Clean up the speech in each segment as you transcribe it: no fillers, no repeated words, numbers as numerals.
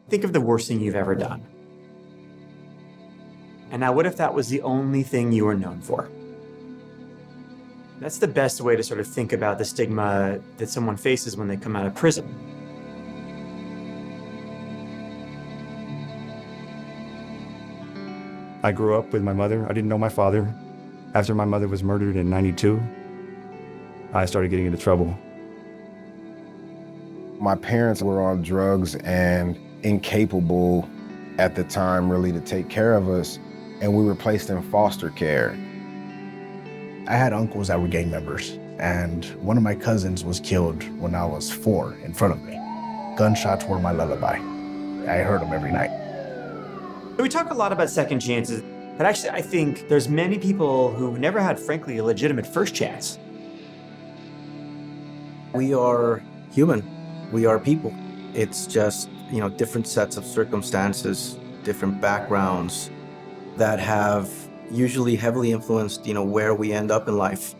Think of the worst thing you've ever done. And now what if that was the only thing you were known for? That's the best way to sort of think about the stigma that someone faces when they come out of prison. I grew up with my mother. I didn't know my father. After my mother was murdered in '92, I started getting into trouble. My parents were on drugs and incapable at the time really to take care of us, and we were placed in foster care. I had uncles that were gang members, and one of my cousins was killed when I was 4 in front of me. Gunshots were my lullaby. I heard them every night. We talk a lot about second chances, but actually I think there's many people who never had, frankly, a legitimate first chance. We are human. We are people. It's just, different sets of circumstances, different backgrounds that have usually heavily influenced, where we end up in life.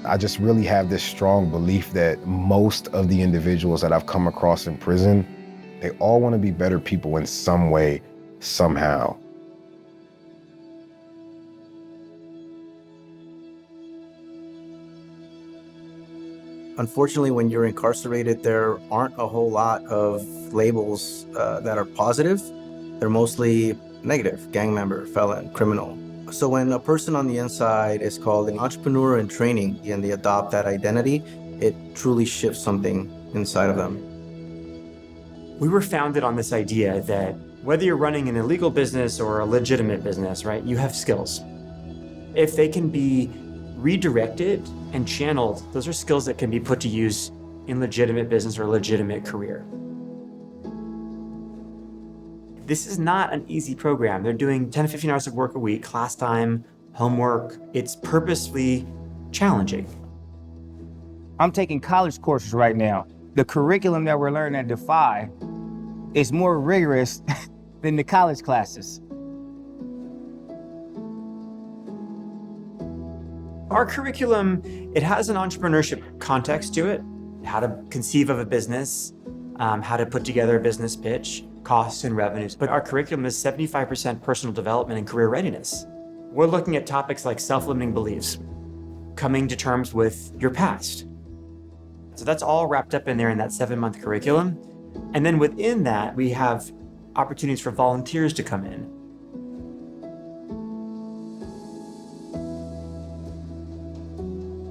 I just really have this strong belief that most of the individuals that I've come across in prison, they all want to be better people in some way, somehow. Unfortunately, when you're incarcerated, there aren't a whole lot of labels that are positive. They're mostly negative: gang member, felon, criminal. So when a person on the inside is called an entrepreneur in training and they adopt that identity, it truly shifts something inside of them. We were founded on this idea that whether you're running an illegal business or a legitimate business, right, you have skills. If they can be redirected and channeled, those are skills that can be put to use in legitimate business or a legitimate career. This is not an easy program. They're doing 10 to 15 hours of work a week, class time, homework. It's purposefully challenging. I'm taking college courses right now. The curriculum that we're learning at Defy is more rigorous than the college classes. Our curriculum, it has an entrepreneurship context to it, how to conceive of a business, how to put together a business pitch, costs and revenues. But our curriculum is 75% personal development and career readiness. We're looking at topics like self-limiting beliefs, coming to terms with your past. So that's all wrapped up in there in that 7-month curriculum. And then within that, we have opportunities for volunteers to come in.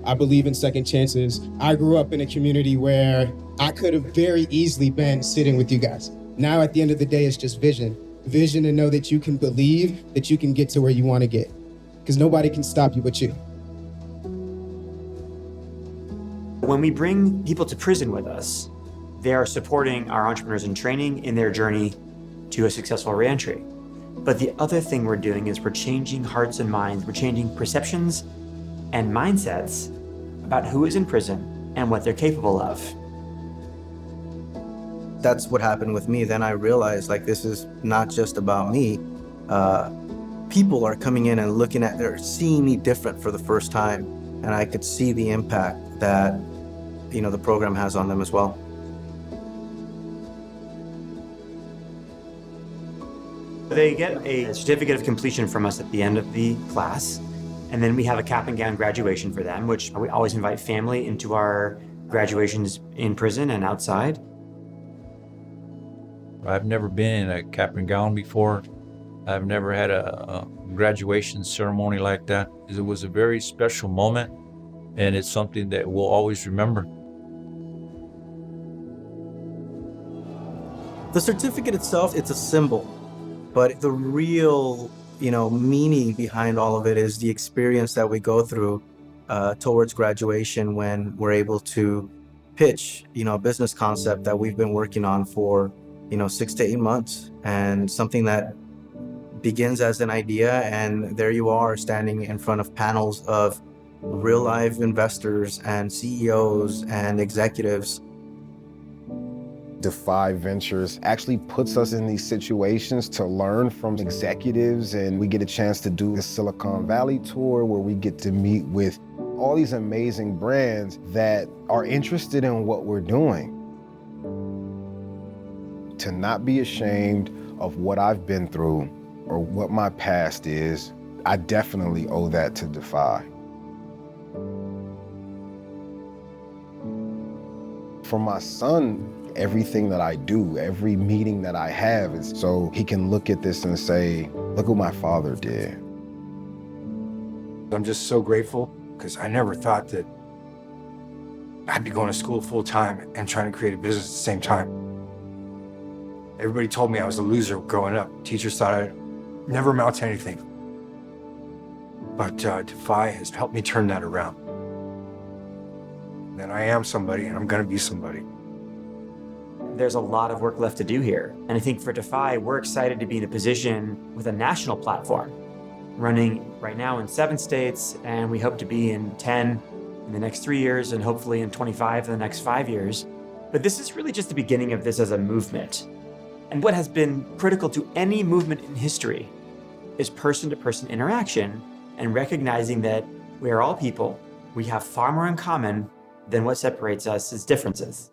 I believe in second chances. I grew up in a community where I could have very easily been sitting with you guys. Now, at the end of the day, it's just vision. Vision to know that you can believe that you can get to where you want to get. Because nobody can stop you but you. When we bring people to prison with us, they are supporting our entrepreneurs in training in their journey to a successful reentry. But the other thing we're doing is we're changing hearts and minds. We're changing perceptions and mindsets about who is in prison and what they're capable of. That's what happened with me. Then I realized, this is not just about me. People are coming in and they're seeing me different for the first time. And I could see the impact that, the program has on them as well. They get a certificate of completion from us at the end of the class. And then we have a cap and gown graduation for them, which we always invite family into our graduations in prison and outside. I've never been in a cap and gown before. I've never had a graduation ceremony like that. It was a very special moment, and it's something that we'll always remember. The certificate itself, it's a symbol, but the real meaning behind all of it is the experience that we go through towards graduation when we're able to pitch, a business concept that we've been working on for, 6 to 8 months, and something that begins as an idea, and there you are standing in front of panels of real live investors and CEOs and executives. Defy Ventures actually puts us in these situations to learn from executives, and we get a chance to do the Silicon Valley tour where we get to meet with all these amazing brands that are interested in what we're doing. To not be ashamed of what I've been through or what my past is, I definitely owe that to Defy. For my son, everything that I do, every meeting that I have is so he can look at this and say, look what my father did. I'm just so grateful because I never thought that I'd be going to school full time and trying to create a business at the same time. Everybody told me I was a loser growing up. Teachers thought I'd never amount to anything. But Defy has helped me turn that around. And I am somebody, and I'm going to be somebody. There's a lot of work left to do here. And I think for Defy, we're excited to be in a position with a national platform, running right now in 7 states, and we hope to be in 10 in the next 3 years, and hopefully in 25 in the next 5 years. But this is really just the beginning of this as a movement. And what has been critical to any movement in history is person-to-person interaction and recognizing that we are all people. We have far more in common than what separates us as differences.